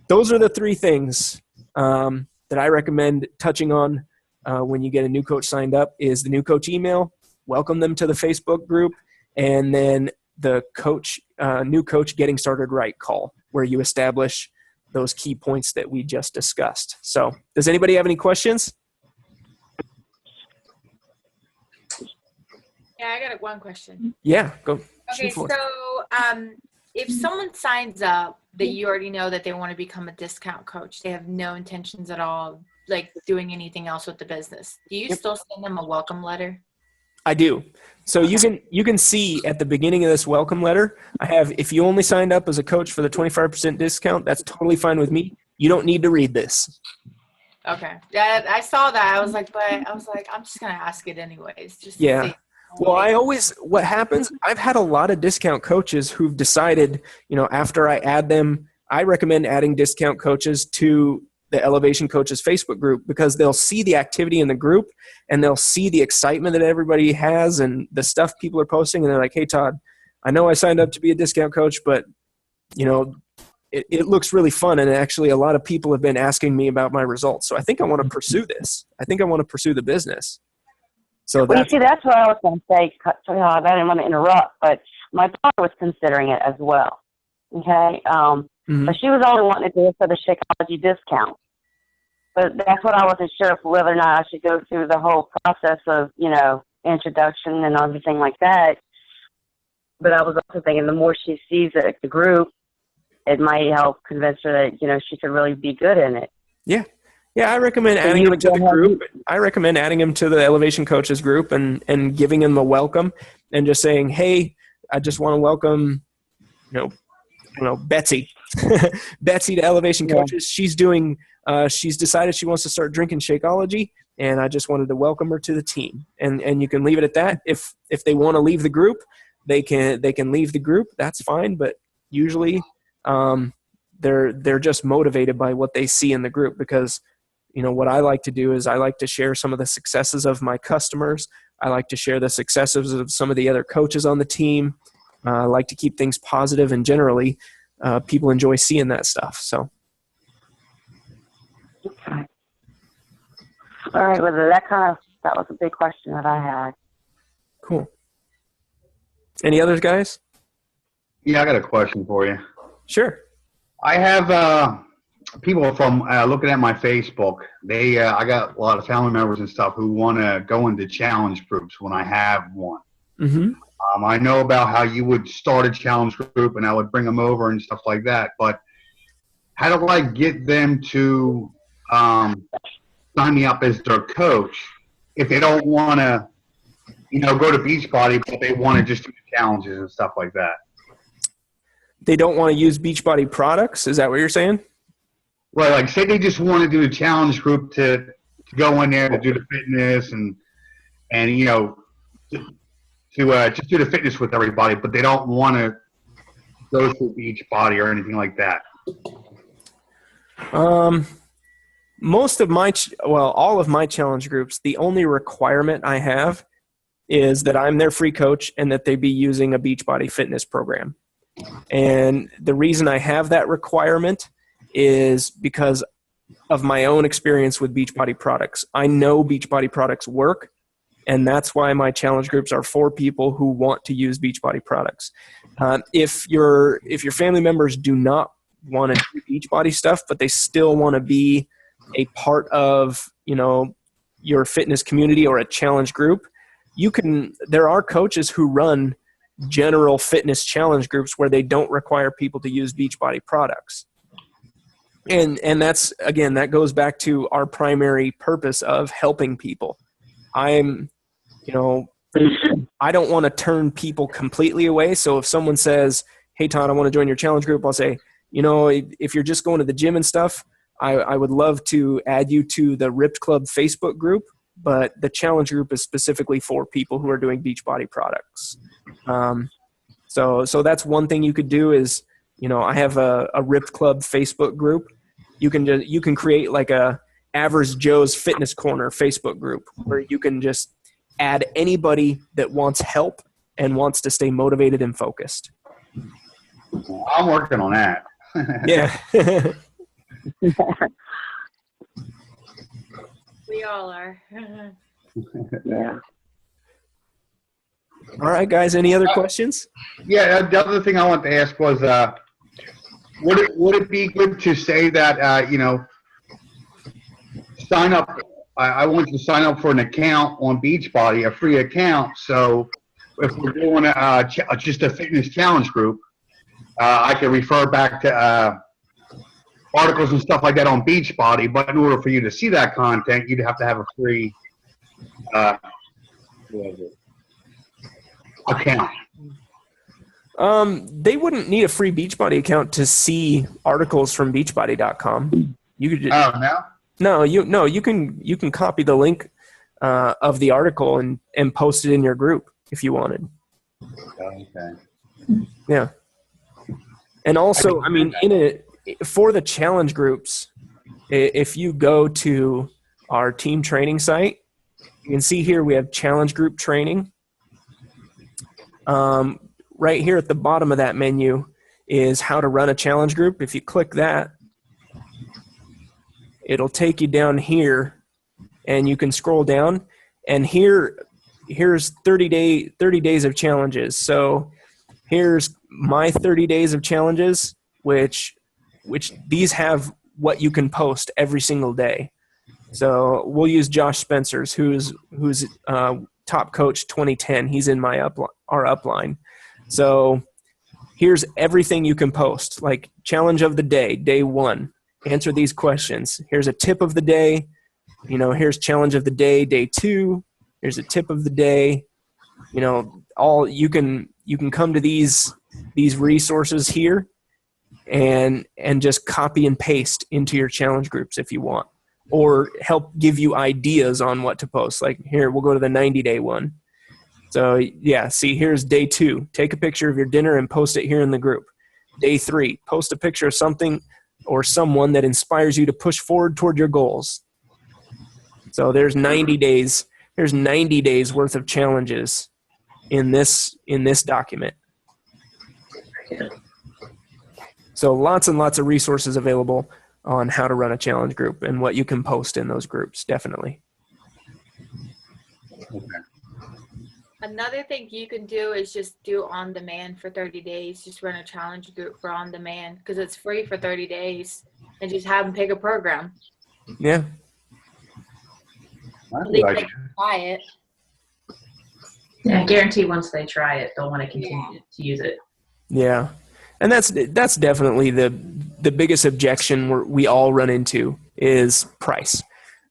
those are the 3 things that I recommend touching on when you get a new coach signed up is the new coach email, welcome them to the Facebook group, and then the new coach getting started right call where you establish those key points that we just discussed. So does anybody have any questions? Yeah, I got one question. Yeah, go. Okay, so if someone signs up that you already know that they want to become a discount coach, they have no intentions at all, like doing anything else with the business, do you still send them a welcome letter? I do. So you can see at the beginning of this welcome letter, I have, if you only signed up as a coach for the 25% discount, that's totally fine with me. You don't need to read this. Okay. Yeah, I saw that. I was like, I'm just going to ask it anyways. Just Yeah. to see. Well, what happens, I've had a lot of discount coaches who've decided, after I add them, I recommend adding discount coaches to the Elevation Coaches Facebook group because they'll see the activity in the group and they'll see the excitement that everybody has and the stuff people are posting. And they're like, hey, Todd, I know I signed up to be a discount coach, but, it looks really fun. And actually a lot of people have been asking me about my results. So I think I want to pursue this. I think I want to pursue the business. So Well, you see, that's what I was going to say. I didn't want to interrupt, but my daughter was considering it as well. Okay? But she was only wanting to do it for the Shakeology discount. But that's what I wasn't sure of, whether or not I should go through the whole process of, introduction and everything like that. But I was also thinking the more she sees it at the group, it might help convince her that, she could really be good in it. Yeah. Yeah, I recommend adding him to the group. I recommend adding him to the Elevation Coaches group and giving him a welcome and just saying, hey, I just want to welcome, Betsy. Betsy to Elevation Coaches. She's decided she wants to start drinking Shakeology, and I just wanted to welcome her to the team. And you can leave it at that. If they want to leave the group, they can leave the group. That's fine. But usually they're just motivated by what they see in the group because what I like to do is I like to share some of the successes of my customers. I like to share the successes of some of the other coaches on the team. I like to keep things positive, and generally, people enjoy seeing that stuff. So, Okay. All right. Well, that was a big question that I had. cool. Any others, guys? Yeah, I got a question for you. Sure. I have people from looking at my Facebook. I got a lot of family members and stuff who want to go into challenge groups when I have one. Mm-hmm. I know about how you would start a challenge group and I would bring them over and stuff like that. But how do I get them to sign me up as their coach if they don't want to, go to Beachbody, but they want to just do the challenges and stuff like that. They don't want to use Beachbody products? Is that what you're saying? Right, like say they just want to do the challenge group to go in there to do the fitness and to just do the fitness with everybody, but they don't want to go through Beachbody or anything like that. All of my challenge groups, the only requirement I have is that I'm their free coach and that they be using a Beachbody fitness program. And the reason I have that requirement is because of my own experience with Beachbody products. I know Beachbody products work, and that's why my challenge groups are for people who want to use Beachbody products. If your family members do not want to do Beachbody stuff, but they still want to be a part of, your fitness community or a challenge group, there are coaches who run general fitness challenge groups where they don't require people to use Beachbody products. And that's, again, that goes back to our primary purpose of helping people. I don't want to turn people completely away. So if someone says, hey, Todd, I want to join your challenge group, I'll say, if you're just going to the gym and stuff, I would love to add you to the Ripped Club Facebook group, but the challenge group is specifically for people who are doing Beachbody products. So that's one thing you could do is, I have a Ripped Club Facebook group. You can create like a Average Joe's Fitness Corner Facebook group where you can just add anybody that wants help and wants to stay motivated and focused. I'm working on that. Yeah. We all are. Yeah. All right, guys. Any other questions? Yeah, the other thing I wanted to ask was, would it be good to say that, sign up, I want you to sign up for an account on Beachbody, a free account, so if we're doing just a fitness challenge group, I can refer back to articles and stuff like that on Beachbody, but in order for you to see that content, you'd have to have a free account. They wouldn't need a free Beachbody account to see articles from Beachbody.com. You could just, No? you can copy the link of the article and post it in your group if you wanted. Okay. Yeah. And also, for the challenge groups, if you go to our team training site, you can see here we have challenge group training. Right here at the bottom of that menu is how to run a challenge group. If you click that, it'll take you down here and you can scroll down, and here's 30 days of challenges. So here's my 30 days of challenges, which these have what you can post every single day. So we'll use Josh Spencer's, who's top coach 2010. He's in our upline. So here's everything you can post, like challenge of the day 1. Answer these questions. Here's a tip of the day. Here's challenge of the day 2. Here's a tip of the day. All you can come to these resources here and just copy and paste into your challenge groups if you want, or help give you ideas on what to post. Like here, we'll go to the 90-day one. So yeah, see, here's day 2. Take a picture of your dinner and post it here in the group. Day 3, post a picture of something or someone that inspires you to push forward toward your goals. So there's 90 days. There's 90 days worth of challenges in this document. So lots and lots of resources available on how to run a challenge group and what you can post in those groups, definitely. Another thing you can do is just do on demand for 30 days. Just run a challenge group for on demand because it's free for 30 days and just have them pick a program. Yeah. They can try it. Yeah, I guarantee once they try it, they'll want to continue to use it. Yeah. And that's definitely the biggest objection we all run into is price.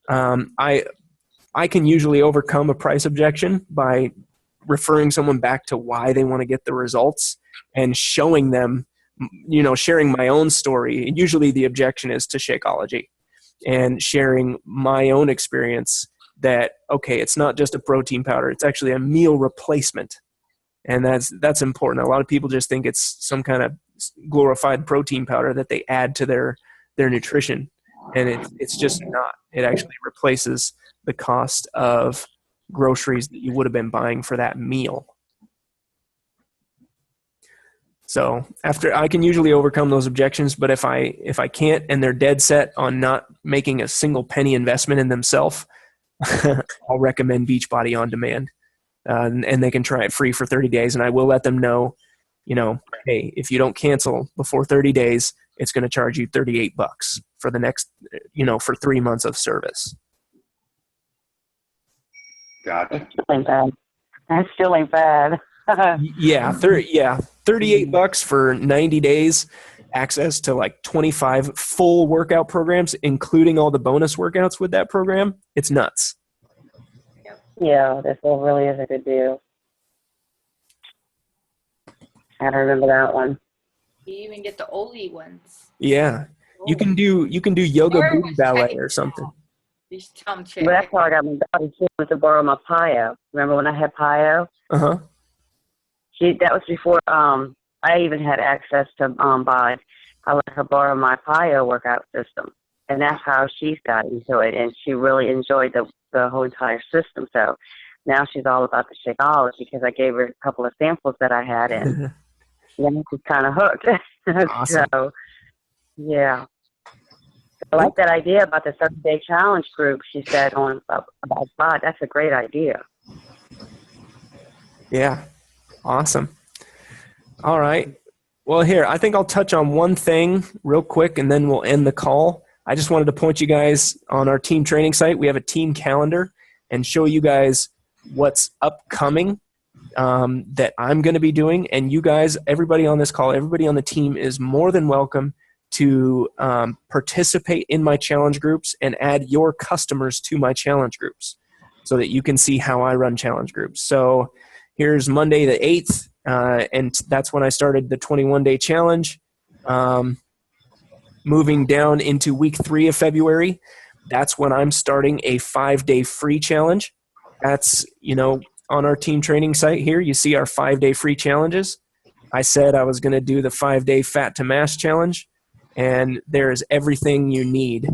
I can usually overcome a price objection by referring someone back to why they want to get the results and showing them, sharing my own story. And usually the objection is to Shakeology, and sharing my own experience that, okay, it's not just a protein powder, it's actually a meal replacement. And that's important. A lot of people just think it's some kind of glorified protein powder that they add to their nutrition. And it's just not. It actually replaces the cost of groceries that you would have been buying for that meal. So I can usually overcome those objections, but if I can't and they're dead set on not making a single penny investment in themselves, I'll recommend Beachbody On Demand. And they can try it free for 30 days. And I will let them know, hey, if you don't cancel before 30 days, it's going to charge you $38 for the next, for 3 months of service. Gotcha. That still ain't bad. Yeah, $38 for 90 days, access to like 25 full workout programs, including all the bonus workouts with that program. It's nuts. Yeah, this one really is a good deal. I remember that one. You even get the Oli ones. Yeah, you can do yoga booty ballet or something. You should tell them, Well, that's how I got my daughter. She wanted to borrow my Pio. Remember when I had Pio? Uh-huh. That was before I even had access to buy. I let her borrow my Pio workout system, and that's how she's got into it. And she really enjoyed the whole entire system. So now she's all about the Shakeology because I gave her a couple of samples that I had, and then she's kind of hooked. Awesome. So, yeah. I like that idea about the 30-day challenge group. She said about BOD. That's a great idea. Yeah. Awesome. All right. Well, here, I think I'll touch on one thing real quick and then we'll end the call. I just wanted to point you guys on our team training site. We have a team calendar and show you guys what's upcoming that I'm going to be doing. And you guys, everybody on this call, everybody on the team is more than welcome to participate in my challenge groups and add your customers to my challenge groups so that you can see how I run challenge groups. So here's Monday the 8th, and that's when I started the 21-day challenge. Moving down into week 3 of February, that's when I'm starting a 5-day free challenge. That's, on our team training site here, you see our 5-day free challenges. I said I was going to do the 5-day fat to mass challenge, and there is everything you need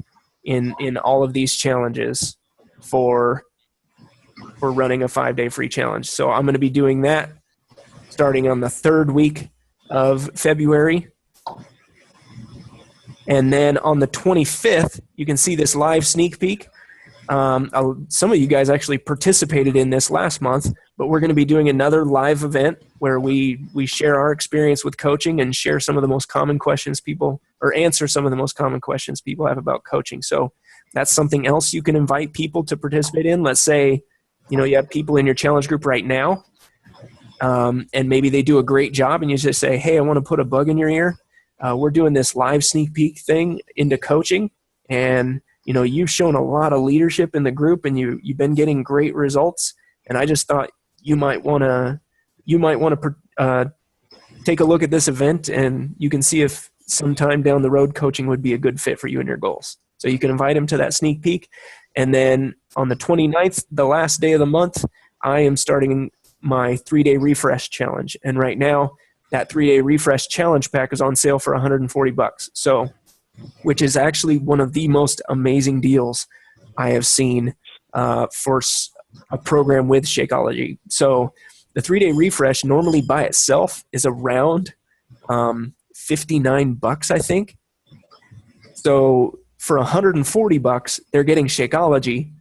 in all of these challenges for running a 5-day free challenge. So I'm going to be doing that starting on the 3rd week of February. And then on the 25th, you can see this live sneak peek. Some of you guys actually participated in this last month, but we're going to be doing another live event where we share our experience with coaching and share some of the most common questions answer some of the most common questions people have about coaching. So that's something else you can invite people to participate in. Let's say, you have people in your challenge group right now, and maybe they do a great job and you just say, hey, I want to put a bug in your ear. We're doing this live sneak peek thing into coaching, and you've shown a lot of leadership in the group and you've been getting great results. And I just thought you might want to take a look at this event, and you can see if sometime down the road coaching would be a good fit for you and your goals. So you can invite them to that sneak peek. And then on the 29th, the last day of the month, I am starting my 3-day refresh challenge. And right now, that 3-day refresh challenge pack is on sale for $140. So, which is actually one of the most amazing deals I have seen for a program with Shakeology. So the 3-day refresh normally by itself is around $59, I think. So for $140, they're getting Shakeology,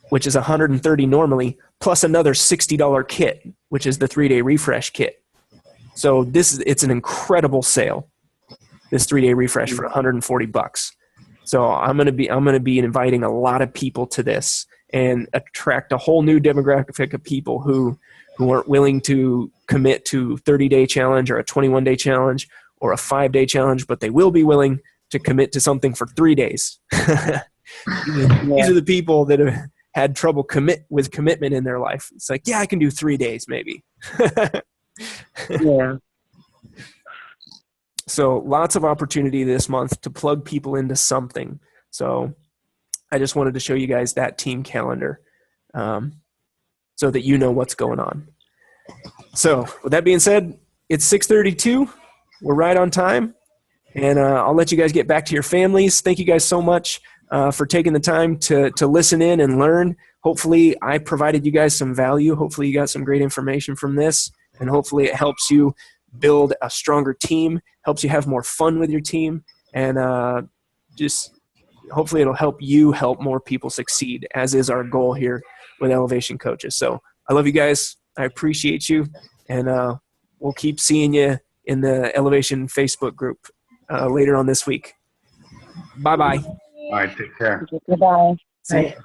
which is $130 normally, plus another $60 kit, which is the 3-day refresh kit. So it's an incredible sale, this 3-day refresh for $140. So I'm going to be inviting a lot of people to this and attract a whole new demographic of people who aren't willing to commit to 30-day challenge or a 21-day challenge or a 5-day challenge, but they will be willing to commit to something for 3 days. These are the people that had trouble commitment in their life. It's like, yeah, I can do 3 days maybe. Yeah. So lots of opportunity this month to plug people into something. So I just wanted to show you guys that team calendar so that you know what's going on. So with that being said, it's 6:32. We're right on time. And I'll let you guys get back to your families. Thank you guys so much for taking the time to listen in and learn. Hopefully I provided you guys some value. Hopefully you got some great information from this. And hopefully it helps you build a stronger team, helps you have more fun with your team, and just hopefully it'll help you help more people succeed, as is our goal here with Elevation Coaches. So I love you guys. I appreciate you. And we'll keep seeing you in the Elevation Facebook group later on this week. Bye-bye. All right, take care. Goodbye. Right.